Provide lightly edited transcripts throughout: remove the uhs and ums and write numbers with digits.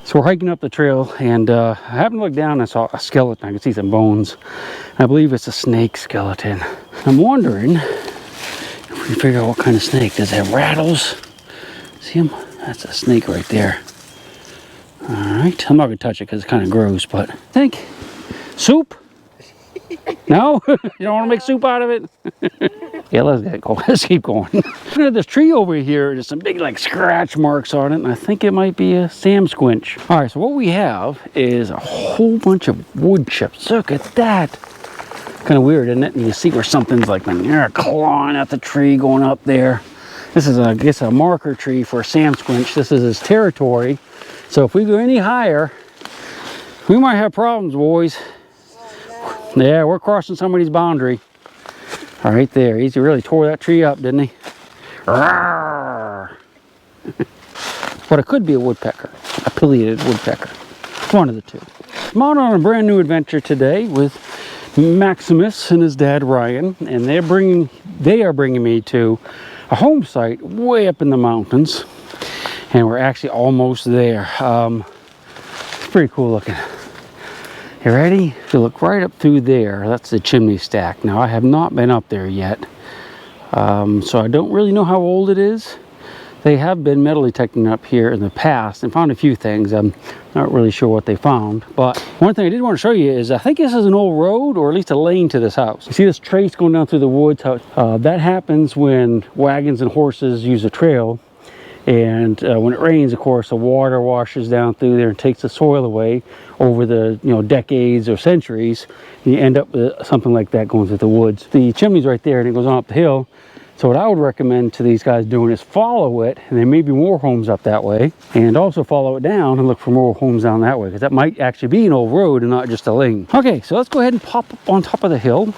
So we're hiking up the trail, and I happened to look down and I saw a skeleton. I could see some bones. I believe it's a snake skeleton. I'm wondering if we can figure out what kind of snake. Does it have rattles? See him? That's a snake right there. All right, I'm not gonna touch it because it's kind of gross, but I think soup? No? You don't want to make soup out of it? Yeah, let's get going. Let's keep going. Look at this tree over here. There's some big like scratch marks on it, and I think it might be a Sasquatch. All right, so what we have is a whole bunch of wood chips. Look at that. Kind of weird, isn't it? And you see where something's like clawing at the tree going up there. This is, I guess, a marker tree for a Sasquatch. This is his territory. So if we go any higher, we might have problems, boys. Oh, no. Yeah, we're crossing somebody's boundary. All right there. He really tore that tree up, didn't he? But it could be a woodpecker, a pileated woodpecker. One of the two. I'm out on a brand new adventure today with Maximus and his dad Ryan, and they are bringing me to a home site way up in the mountains, and we're actually almost there. It's pretty cool looking. You ready? If you look right up through there, that's the chimney stack. Now, I have not been up there yet, so I don't really know how old it is. They have been metal detecting up here in the past and found a few things. I'm not really sure what they found, but one thing I did want to show you is I think this is an old road, or at least a lane to this house. You see this trace going down through the woods? That happens when wagons and horses use a trail. And when it rains, of course, the water washes down through there and takes the soil away over the decades or centuries. And you end up with something like that going through the woods. The chimney's right there, and it goes on up the hill. So what I would recommend to these guys doing is follow it, and there may be more homes up that way, and also follow it down and look for more homes down that way, because that might actually be an old road and not just a lane. Okay, so let's go ahead and pop up on top of the hill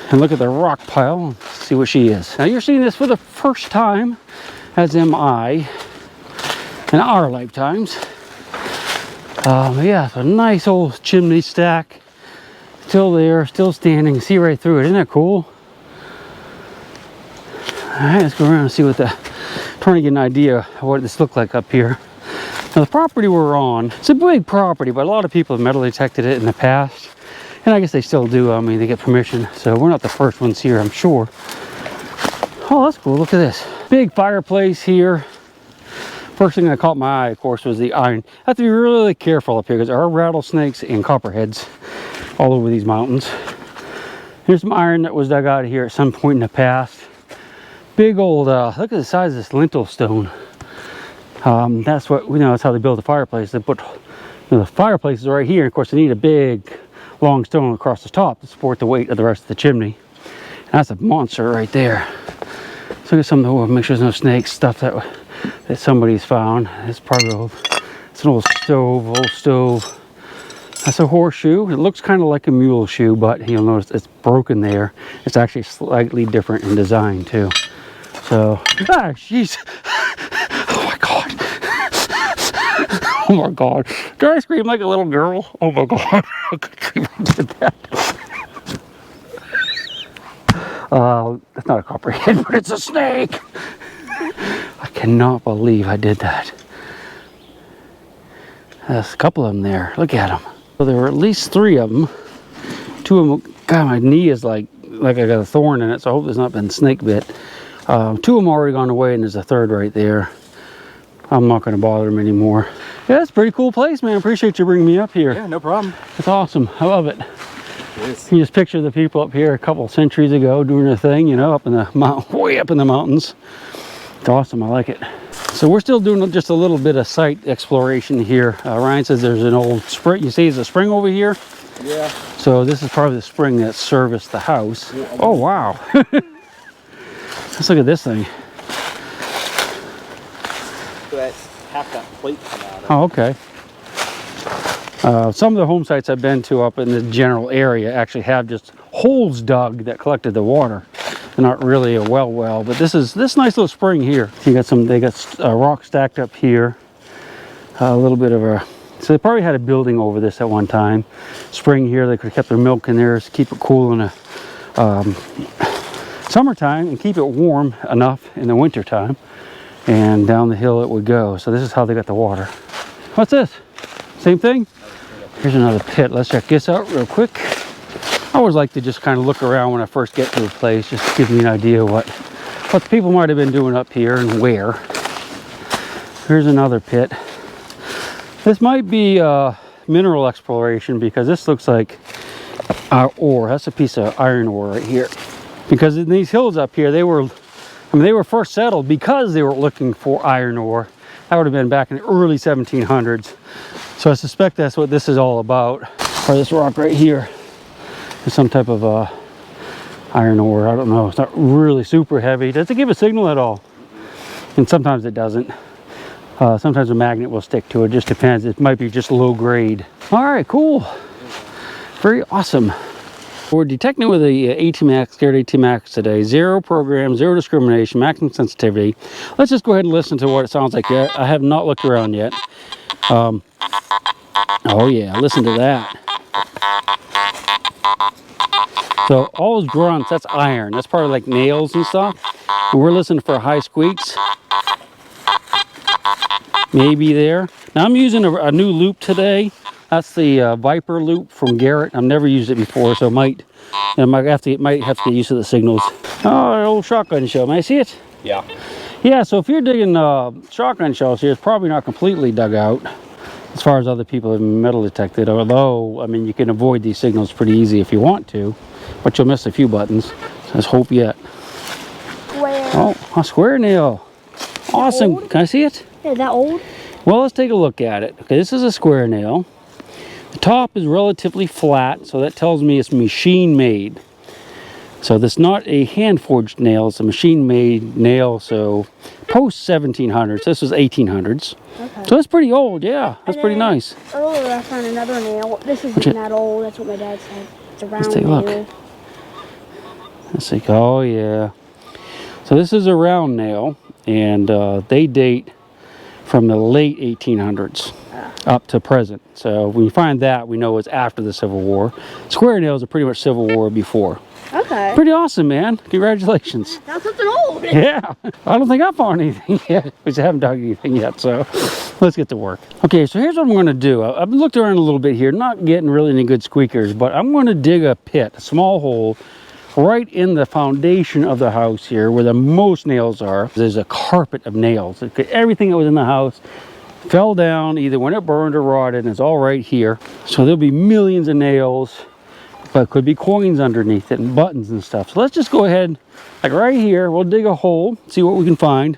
and look at the rock pile and see what she is. Now you're seeing this for the first time, as am I, in our lifetimes. Yeah, it's a nice old chimney stack. Still there, still standing. See right through it. Isn't that cool? All right, let's go around and see what trying to get an idea of what this looked like up here. Now the property we're on, it's a big property, but a lot of people have metal detected it in the past. And I guess they still do. I mean, they get permission. So we're not the first ones here, I'm sure. Oh, that's cool. Look at this. Big fireplace here. First thing that caught my eye, of course, was the iron. I have to be really careful up here because there are rattlesnakes and copperheads all over these mountains. Here's some iron that was dug out of here at some point in the past. Big old, look at the size of this lintel stone. That's what, that's how they build the fireplace. They put, the fireplace is right here. Of course, they need a big, long stone across the top to support the weight of the rest of the chimney. And that's a monster right there. So look at some of the, make sure there's no snakes, stuff that somebody's found. It's probably it's an old stove. That's a horseshoe. It looks kind of like a mule shoe, but you'll notice it's broken there. It's actually slightly different in design too. So, jeez. Oh my God. Oh my God. Did I scream like a little girl? Oh my God. I did that. That's not a copperhead, but it's a snake. I cannot believe I did that. There's a couple of them there. Look at them. So there were at least 3 of them. 2 of them, God, my knee is like I got a thorn in it, so I hope there's not been snake bit. 2 of them already gone away, and there's a 3rd right there. I'm not going to bother them anymore. Yeah, it's a pretty cool place, man. I appreciate you bringing me up here. Yeah, no problem. It's awesome. I love it. You just picture the people up here a couple centuries ago doing their thing, up in the mountain, way up in the mountains. It's awesome. I like it. So we're still doing just a little bit of site exploration here. Ryan says there's an old spring. You see, there's a spring over here. Yeah. So this is probably the spring that serviced the house. Oh wow! Let's look at this thing. So that's half that plate come out of. Oh, okay. Some of the home sites I've been to up in the general area actually have just holes dug that collected the water. They're not really a well, but this nice little spring here. They got rock stacked up here. A little bit of so they probably had a building over this at one time. Spring here, they could have kept their milk in there to keep it cool in the summertime and keep it warm enough in the winter time. And down the hill it would go. So this is how they got the water. What's this? Same thing? Here's another pit. Let's check this out real quick. I always like to just kind of look around when I first get to a place, just to give me an idea what the people might have been doing up here and where. Here's another pit. This might be mineral exploration because this looks like ore. That's a piece of iron ore right here. Because in these hills up here, they were first settled because they were looking for iron ore. That would have been back in the early 1700s. So I suspect that's what this is all about. Or this rock right here is some type of iron ore. I don't know. It's not really super heavy. Does it give a signal at all? And sometimes it doesn't. Sometimes a magnet will stick to it. Just depends. It might be just low grade. All right, cool. Very awesome. We're detecting with the AT-Max, Garrett AT-Max today. 0 program, 0 discrimination, maximum sensitivity. Let's just go ahead and listen to what it sounds like. I have not looked around yet. Oh yeah, listen to that. So all those grunts, that's iron. That's part of like nails and stuff. And we're listening for high squeaks. Maybe there. Now I'm using a new loop today. That's the Viper loop from Garrett. I've never used it before, so might have to get used to the signals. Oh, old shotgun shell. May I see it? Yeah. Yeah. So if you're digging shotgun shells here, it's probably not completely dug out, as far as other people have metal detected. Although, I mean, you can avoid these signals pretty easy if you want to, but you'll miss a few buttons. Let's hope yet. Where? Oh, a square nail. Awesome. Old? Can I see it? Is that old? Well, let's take a look at it. Okay, this is a square nail. The top is relatively flat, so that tells me it's machine made. So this is not a hand forged nail, it's a machine made nail. So post 1700s, this was 1800s. Okay. So that's pretty old, yeah. That's pretty nice. Earlier I found another nail. This isn't that old, that's what my dad said. It's a round Let's take a nail. look. Let's see. Oh yeah. So this is a round nail, and they date from the late 1800s up to present. So when we find that, we know it's after the Civil War. Square nails are pretty much Civil War before. Okay. Pretty awesome, man. Congratulations. That's something old. Yeah. I don't think I found anything yet, because I haven't dug anything yet. So let's get to work. Okay, so here's what I'm going to do. I've looked around a little bit here, not getting really any good squeakers, but I'm going to dig a pit, a small hole, right in the foundation of the house here where the most nails are. There's a carpet of nails. Everything that was in the house fell down either when it burned or rotted, and it's all right here. So there'll be millions of nails, but could be coins underneath it and buttons and stuff. So let's just go ahead, like right here, we'll dig a hole, see what we can find.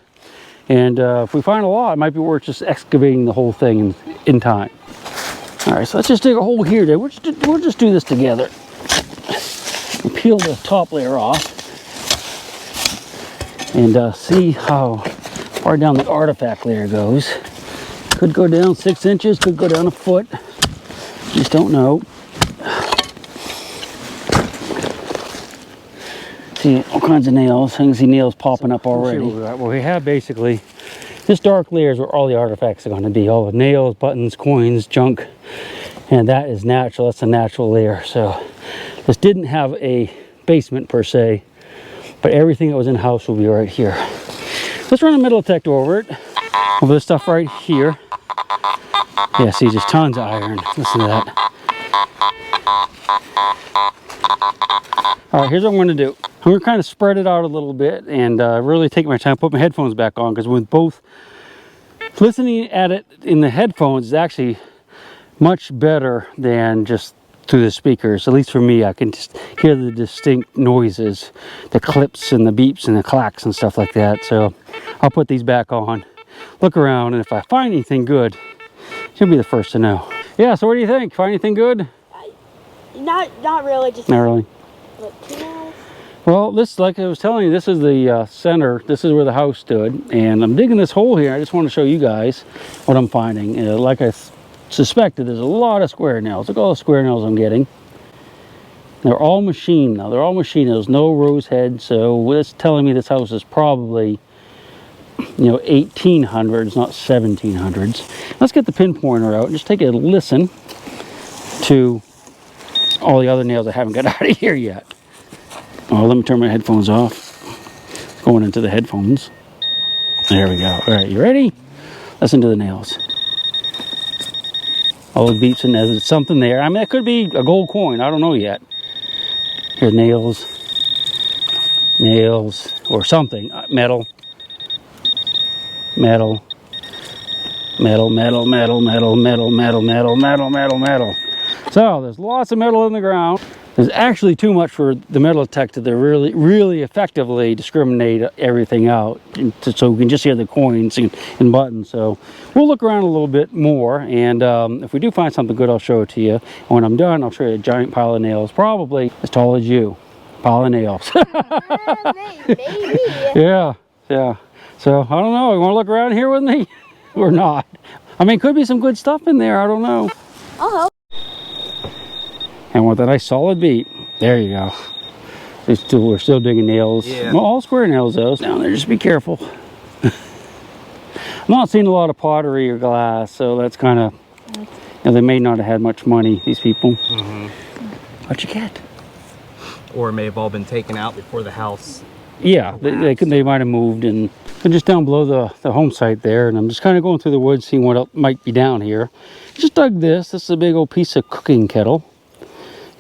And if we find a lot, it might be worth just excavating the whole thing in time. All right, so let's just dig a hole here. We'll just do this together. We'll peel the top layer off and see how far down the artifact layer goes. Could go down 6 inches, could go down a foot. Just don't know. See all kinds of nails. I can see nails popping up already. Well, we have basically this dark layer is where all the artifacts are going to be. All the nails, buttons, coins, junk, and that is natural. That's a natural layer. So this didn't have a basement per se, but everything that was in the house will be right here. Let's run a metal detector over it. Over this stuff right here. Yeah, see, just tons of iron. Listen to that. All right, here's what I'm going to do. I'm going to kind of spread it out a little bit and really take my time, put my headphones back on, because with both listening at it in the headphones is actually much better than just through the speakers. At least for me, I can just hear the distinct noises, the clips and the beeps and the clacks and stuff like that. So I'll put these back on, look around, and if I find anything good, you'll be the first to know. Yeah, so what do you think? Find anything good? Not really, just not really. Like 2 miles. Well, this, like I was telling you, this is the center. This is where the house stood, and I'm digging this hole here. I just want to show you guys what I'm finding. Like I suspected, there's a lot of square nails. Look at all the square nails I'm getting. They're all machine now. They're all machine. There's no rose head, so it's telling me this house is probably, you know, 1800s, not 1700s. Let's get the pinpointer out and just take a listen to all the other nails I haven't got out of here yet. Oh, let me turn my headphones off. Going into the headphones. There we go. All right, you ready? Listen to the nails. All those beeps in there. There's something there. I mean, it could be a gold coin. I don't know yet. Here's nails. Nails. Or something. Metal. Metal. Metal, metal, metal, metal, metal, metal, metal, metal, metal, metal. So, there's lots of metal in the ground. There's actually too much for the metal detector to really effectively discriminate everything out, so we can just hear the coins and buttons. So we'll look around a little bit more, and if we do find something good, I'll show it to you. And when I'm done, I'll show you a giant pile of nails, probably as tall as you. Pile of nails. Maybe. Yeah. So I don't know. You want to look around here with me or not? I mean, could be some good stuff in there. I don't know. I'll help. And with a nice solid beat, there you go. We're still digging nails. Yeah. Well, all square nails though. Down there, just be careful. I'm not seeing a lot of pottery or glass, so that's kind of, you know, they may not have had much money, these people. What'd you get? Or it may have all been taken out before the house. Yeah, they might have moved, and they're just down below the home site there, and I'm just kind of going through the woods, seeing what else might be down here. Just dug this. This is a big old piece of cooking kettle.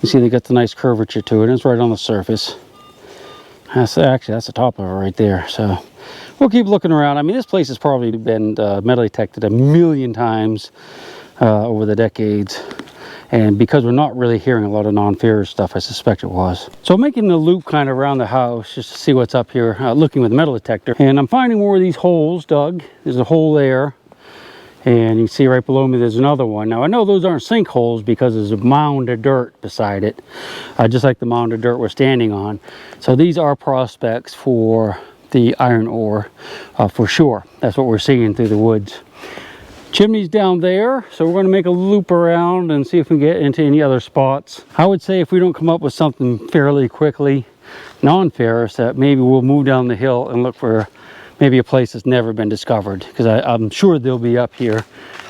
You see they got the nice curvature to it. It's right on the surface. That's the top of it right there. So we'll keep looking around. I mean, this place has probably been metal detected a million times over the decades. And because we're not really hearing a lot of non-ferrous stuff, I suspect it was. So I'm making the loop kind of around the house just to see what's up here, looking with the metal detector. And I'm finding more of these holes dug. There's a hole there. And you can see right below me there's another one. Now I know those aren't sinkholes because there's a mound of dirt beside it, just like the mound of dirt we're standing on. So these are prospects for the iron ore, for sure. That's what we're seeing through the woods. Chimney's down there, so we're going to make a loop around and see if we can get into any other spots. I would say if we don't come up with something fairly quickly, non-ferrous, that maybe we'll move down the hill and look for maybe a place that's never been discovered, because I'm sure they'll be up here,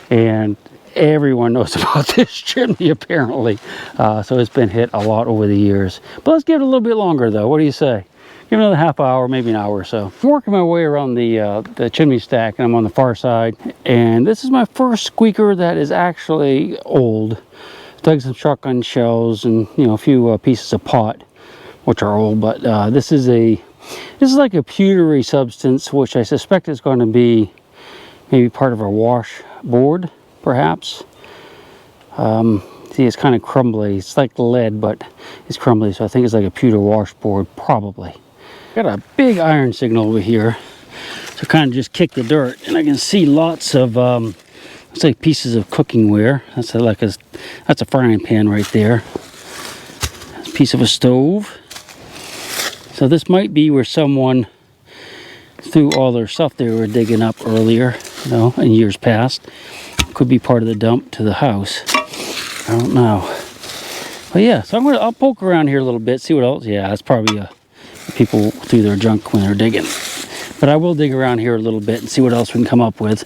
and everyone knows about this chimney apparently. So it's been hit a lot over the years. But let's give it a little bit longer though. What do you say? Give it another half hour, maybe an hour or so. I'm working my way around the chimney stack, and I'm on the far side. And this is my first squeaker that is actually old. Dug some shotgun shells and, you know, a few pieces of pot, which are old. But this is like a pewtery substance, which I suspect is going to be maybe part of our washboard, perhaps. See, it's kind of crumbly. It's like lead, but it's crumbly, so I think it's like a pewter washboard, probably. Got a big iron signal over here, so kind of just kick the dirt, and I can see lots of looks like pieces of cooking ware. That's a frying pan right there. That's a piece of a stove. So this might be where someone threw all their stuff they were digging up earlier, you know, in years past. Could be part of the dump to the house. I don't know. But yeah, so I'll poke around here a little bit, see what else. Yeah, that's probably people threw their junk when they're digging. But I will dig around here a little bit and see what else we can come up with.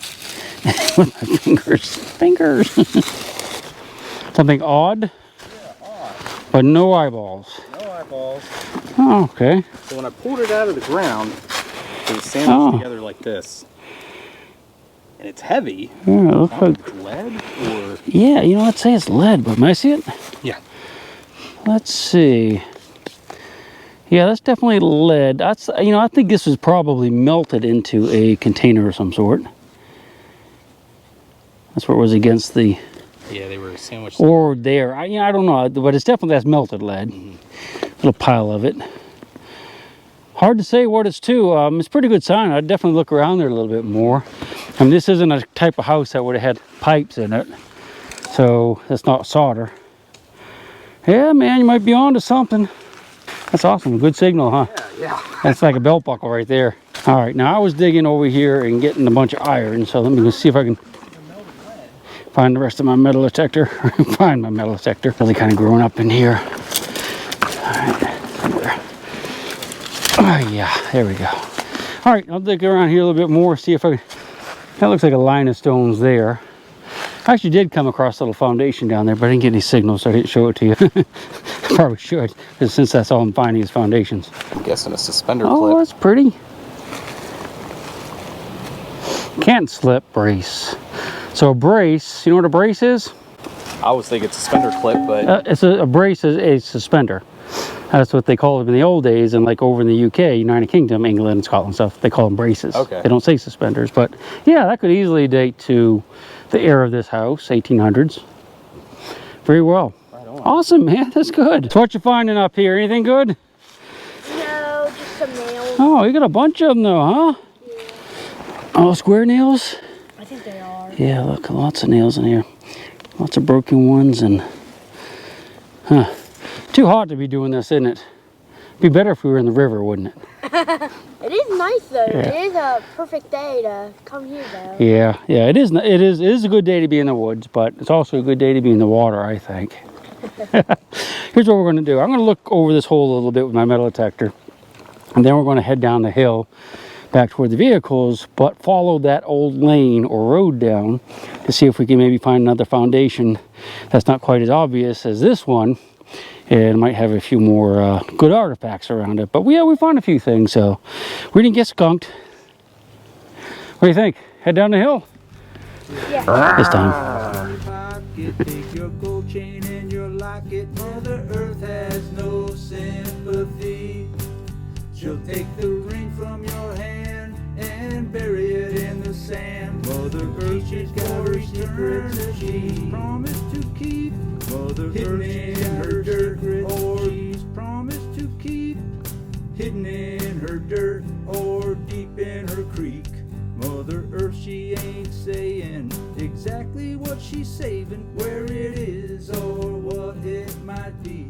With my fingers. Something odd? Yeah, odd. But no eyeballs. No eyeballs. Oh, okay. So when I pulled it out of the ground, it was sandwiched together like this. And it's heavy. Yeah, it looks like lead or... Yeah, you know, I'd say it's lead, but may I see it? Yeah. Let's see. Yeah, that's definitely lead. That's, you know, I think this was probably melted into a container of some sort. That's where it was against the... Yeah, they were sandwiched. Or there. I don't know, but it's definitely, that's melted lead. Little pile of it. Hard to say what it's to. It's a pretty good sign. I'd definitely look around there a little bit more. I mean, this isn't a type of house that would have had pipes in it. So, it's not solder. Yeah, man, you might be onto something. That's awesome. Good signal, huh? Yeah. That's like a belt buckle right there. All right, now I was digging over here and getting a bunch of iron. So let me go see if I can find the rest of my metal detector. Find my metal detector. Really kind of growing up in here. All right, somewhere. Oh, yeah, there we go. All right, I'll dig around here a little bit more, see if I can... That looks like a line of stones there. I actually did come across a little foundation down there, but I didn't get any signals, so I didn't show it to you. Probably should, because since that's all I'm finding is foundations. I'm guessing a suspender clip. Oh, that's pretty. Can't slip brace. So a brace, you know what a brace is? I was thinking suspender clip, but It's a brace is a suspender. That's what they call them in the old days, and like over in the UK, United Kingdom, England, and Scotland stuff, they call them braces. Okay. They don't say suspenders, but yeah, that could easily date to the era of this house, 1800s. Very well. right on. Awesome, man. That's good. So what you finding up here? Anything good? No, just some nails. Oh, you got a bunch of them though, huh? Yeah, Oh, square nails? I think they are. Yeah, look, lots of nails in here. Lots of broken ones and... Huh. Too hot to be doing this, isn't it? Be better if we were in the river, wouldn't it? It is nice though. Yeah. It is a perfect day to come here though. Yeah, yeah, it is. It is a good day to be in the woods, but it's also a good day to be in the water, I think. Here's what we're going to do. I'm going to look over this hole a little bit with my metal detector, and then we're going to head down the hill back toward the vehicles, but follow that old lane or road down to see if we can maybe find another foundation that's not quite as obvious as this one. And might have a few more good artifacts around it. But yeah, we found a few things, so we didn't get skunked. What do you think? Head down the hill? Yeah. This time. Take your gold chain and your locket. Mother Earth has no sympathy. She'll take the ring from your hand and bury it in the sand. Mother Earth, she's got her secrets that she promised to keep. Mother hidden Earth, in her dirt, or she's promised to keep. Hidden in her dirt or deep in her creek. Mother Earth, she ain't saying exactly what she's saving, where it is or what it might be.